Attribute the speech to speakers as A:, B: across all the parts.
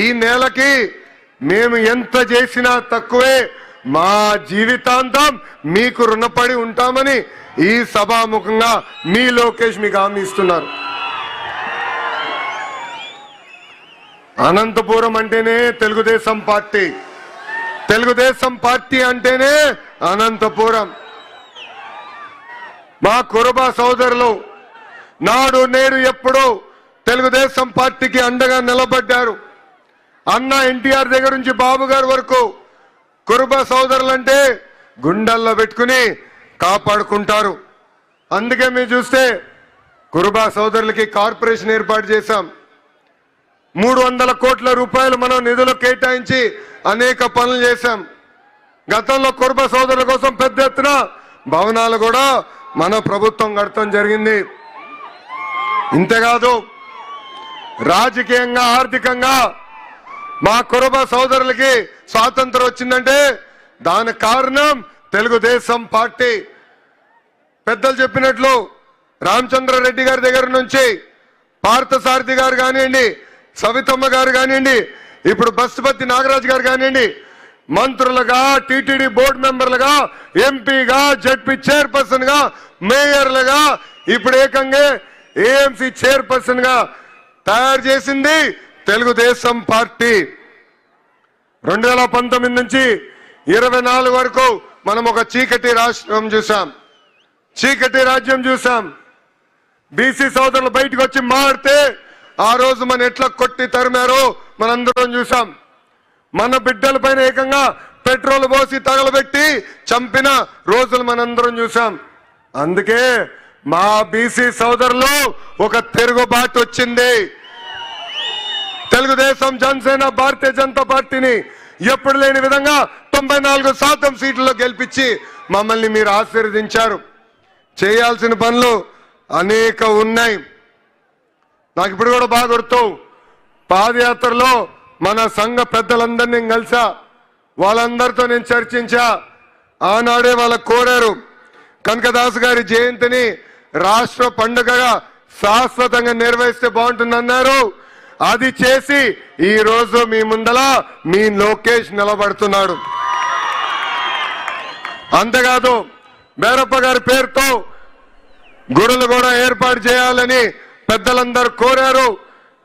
A: ఈ నేలకి మేము ఎంత చేసినా తక్కువే, మా జీవితాంతం మీకు రుణపడి ఉంటామని ఈ సభాముఖంగా మీ లోకేష్ మీకు హామీ ఇస్తున్నారు. అనంతపురం అంటేనే తెలుగుదేశం పార్టీ, తెలుగుదేశం పార్టీ అంటేనే అనంతపురం. మా కురుబ సోదరులు నాడు నేడు ఎప్పుడూ తెలుగుదేశం పార్టీకి అండగా నిలబడ్డారు. అన్న ఎన్టీఆర్ దగ్గర నుంచి బాబు గారి వరకు కురుబ సోదరులంటే గుండెల్లో పెట్టుకుని కాపాడుకుంటారు. అందుకే మీరు చూస్తే కురుబ సోదరులకి కార్పొరేషన్ ఏర్పాటు చేశాం. 300 కోట్ల రూపాయలు మనం నిధులు కేటాయించి అనేక పనులు చేశాం. గతంలో కురుబ సోదరుల కోసం పెద్ద ఎత్తున భవనాలు కూడా మన ప్రభుత్వం కడతాం జరిగింది. ఇంతేకాదు రాజకీయంగా ఆర్థికంగా మా కురుబ సోదరులకి స్వాతంత్రం వచ్చిందంటే దానికి కారణం తెలుగుదేశం పార్టీ. పెద్దలు చెప్పినట్లు రామచంద్రారెడ్డి గారి దగ్గర నుంచి పార్థసారథి గారు కానివ్వండి, సవితమ్మ గారు కానివ్వండి, ఇప్పుడు బస్సుపతి నాగరాజు గారు కానివ్వండి, మంత్రులుగా, టీటీడీ బోర్డు మెంబర్లుగా, ఎంపీగా, జడ్పీ చైర్పర్సన్ గా, మేయర్లుగా, ఇప్పుడు ఏకంగా ఏఎంసీ చైర్పర్సన్ గా తయారు చేసింది తెలుగుదేశం పార్టీ. 2019 నుంచి 24 వరకు మనం ఒక చీకటి రాష్ట్రం చూసాం, చీకటి రాజ్యం చూసాం. బీసీ సోదరులు బయటకు వచ్చి మాడితే ఆ రోజు మన ఎట్లా కొట్టి తరిమారో మనందరం చూసాం. మన బిడ్డల పైన ఏకంగా పెట్రోల్ పోసి తగలబెట్టి చంపిన రోజులు మనందరం చూసాం. అందుకే మా బీసీ సోదరులు ఒక తిరుగుబాటు వచ్చింది. తెలుగుదేశం, జనసేన, భారతీయ జనతా పార్టీని ఎప్పుడు లేని విధంగా 94% సీట్లలో గెలిపించి మమ్మల్ని మీరు ఆశీర్వదించారు. చేయాల్సిన పనులు అనేక ఉన్నాయి. నాకు ఇప్పుడు కూడా బాగా గుర్తు, పాదయాత్రలో మన సంఘ పెద్దలందరినీ కలిసా, వాళ్ళందరితో నేను చర్చించా. ఆనాడే వాళ్ళకు కోరారు కనకదాస్ గారి జయంతిని రాష్ట్ర పండుగగా శాశ్వతంగా నిర్వహిస్తే బాగుంటుందన్నారు. అది చేసి ఈ రోజు మీ ముందల మీ లోకేష్ నిలబడుతున్నాడు. అంతేకాదు బేరప్ప గారి పేరుతో గుడులు కూడా ఏర్పాటు చేయాలని పెద్దలందరూ కోరారు.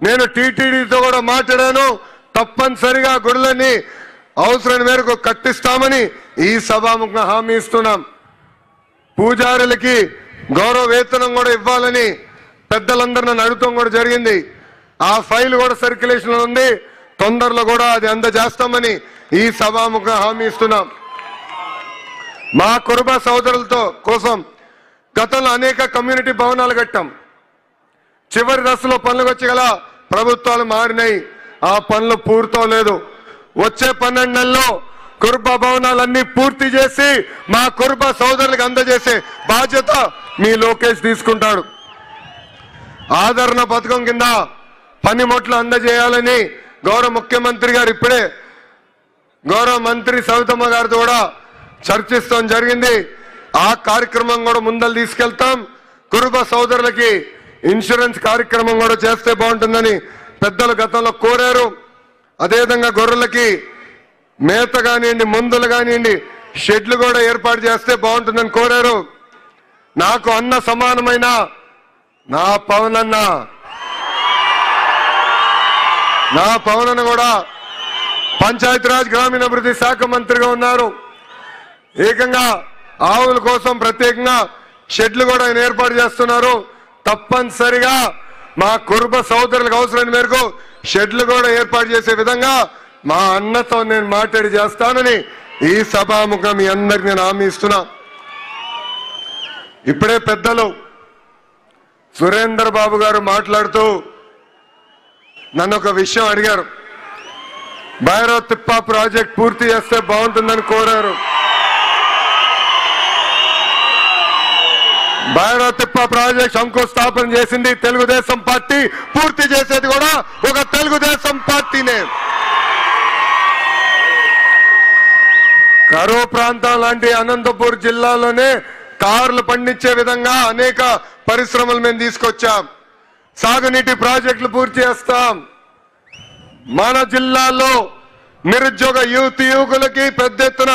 A: నేను టీటీడీతో కూడా మాట్లాడాను. తప్పనిసరిగా గుడులని అవసరం మేరకు కట్టిస్తామని ఈ సభాముఖంగా హామీ ఇస్తున్నాం. పూజారులకి గౌరవ వేతనం కూడా ఇవ్వాలని పెద్దలందరూ నన్ను అడుగుతాం కూడా జరిగింది. ఆ ఫైల్ కూడా సర్క్యులేషన్ లో ఉంది. తొందరలో కూడా అది అందజేస్తామని ఈ సభాముఖంగా హామీ ఇస్తున్నాం. మా కురుబ సోదరులతో కోసం గతంలో అనేక కమ్యూనిటీ భవనాలు కట్టాం. చివరి దశలో పనులకు వచ్చి గల ప్రభుత్వాలు మారినాయి. ఆ పనులు పూర్తవలేదు. వచ్చే 12 నెలల్లో కురుబ భవనాలన్నీ పూర్తి చేసి మా కురుబ సోదరులకు అందజేసే బాధ్యత మీ లోకేష్ తీసుకుంటాడు. ఆదరణ పథకం కింద పనిముట్లు అందజేయాలని గౌరవ ముఖ్యమంత్రి గారు ఇప్పుడే గౌరవ మంత్రి సవితమ్మ గారితో కూడా చర్చిస్తాం జరిగింది. ఆ కార్యక్రమం కూడా ముందలు తీసుకెళ్తాం. కురుబ సోదరులకి ఇన్సూరెన్స్ కార్యక్రమం కూడా చేస్తే బాగుంటుందని పెద్దలు గతంలో కోరారు. అదేవిధంగా గొర్రెలకి మేత కానివ్వండి, మందులు కానివ్వండి, షెడ్లు కూడా ఏర్పాటు చేస్తే బాగుంటుందని కోరారు. నాకు అన్న సమానమైన నా పవనన్న కూడా పంచాయతీరాజ్ గ్రామీణాభివృద్ధి శాఖ మంత్రిగా ఉన్నారు. ఏకంగా ఆవుల కోసం ప్రత్యేకంగా షెడ్లు కూడా ఆయన ఏర్పాటు చేస్తున్నారు. తప్పనిసరిగా మా కురుబ సోదరులకు అవసరమైన మేరకు షెడ్లు కూడా ఏర్పాటు చేసే విధంగా మా అన్నతో నేను మాట్లాడి చేస్తానని ఈ సభాముఖం మీ అందరికి నేను హామీ ఇస్తున్నా. ఇప్పుడే పెద్దలు సురేందర్ బాబు గారు మాట్లాడుతూ నన్ను ఒక విషయం అడిగారు. భైరవ తిప్ప ప్రాజెక్ట్ పూర్తి చేస్తే బాగుంటుందని కోరారు. భైరవ తిప్ప ప్రాజెక్ట్ శంకుస్థాపన చేసింది తెలుగుదేశం పార్టీ, పూర్తి చేసేది కూడా ఒక తెలుగుదేశం పార్టీనే. కరువు ప్రాంతం లాంటి అనంతపూర్ జిల్లాలోనే కార్లు పండించే విధంగా అనేక పరిశ్రమలు మేము తీసుకొచ్చాం. సాగునీటి ప్రాజెక్టులు పూర్తి చేస్తాం. మన జిల్లాలో నిరుద్యోగ యువకులకి పెద్ద ఎత్తున